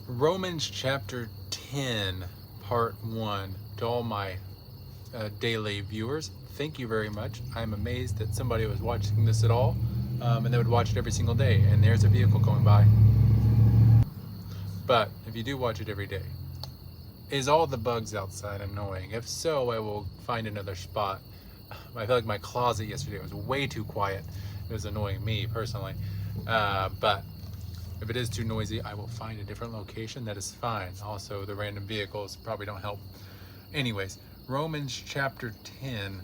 Romans chapter 10, part 1. To all my daily viewers, thank you very much. I'm amazed that somebody was watching this at all, and they would watch it every single day. And there's a vehicle going by. But if you do watch it every day, is all the bugs outside annoying? If so, I will find another spot. I feel like my closet yesterday was way too quiet. It was annoying me personally. But if it is too noisy, I will find a different location. That is fine. Also, the random vehicles probably don't help. Anyways, Romans chapter 10.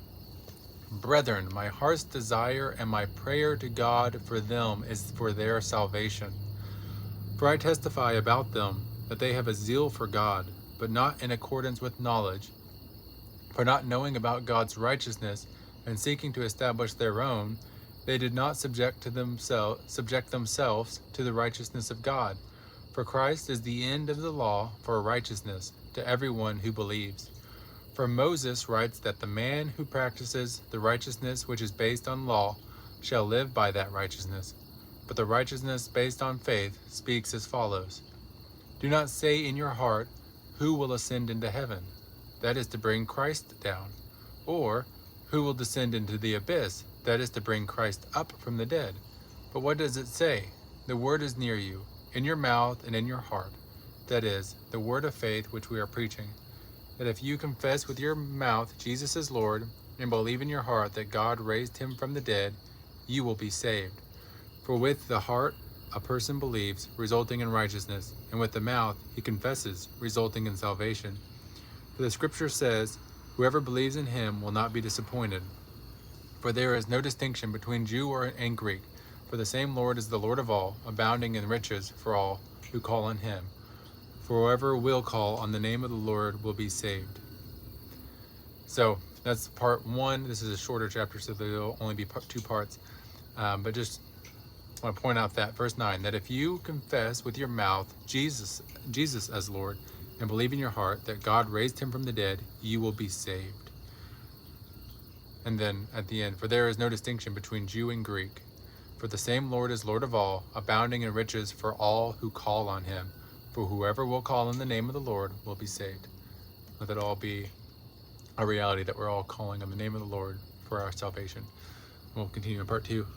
Brethren, my heart's desire and my prayer to God for them is for their salvation. For I testify about them that they have a zeal for God, but not in accordance with knowledge. For not knowing about God's righteousness and seeking to establish their own, they did not subject themselves to the righteousness of God. For Christ is the end of the law for righteousness to everyone who believes. For Moses writes that the man who practices the righteousness which is based on law shall live by that righteousness. But the righteousness based on faith speaks as follows. Do not say in your heart, who will ascend into heaven? That is to bring Christ down. Or, who will descend into the abyss? That is to bring Christ up from the dead. But what does it say? The word is near you, in your mouth and in your heart. That is, the word of faith which we are preaching. That if you confess with your mouth Jesus is Lord, and believe in your heart that God raised him from the dead, you will be saved. For with the heart a person believes, resulting in righteousness, and with the mouth he confesses, resulting in salvation. For the scripture says, whoever believes in him will not be disappointed. For there is no distinction between Jew and Greek, for the same Lord is the Lord of all, abounding in riches for all who call on him. For whoever will call on the name of the Lord will be saved. So that's part 1. This is a shorter chapter, so there will only be 2 parts. But just want to point out that verse 9, that if you confess with your mouth Jesus as Lord, and believe in your heart that God raised him from the dead, you will be saved. And then at the end, for there is no distinction between Jew and Greek, for the same Lord is Lord of all, abounding in riches for all who call on him. For whoever will call on the name of the Lord will be saved. Let it all be a reality that we're all calling on the name of the Lord for our salvation. We'll continue in part 2.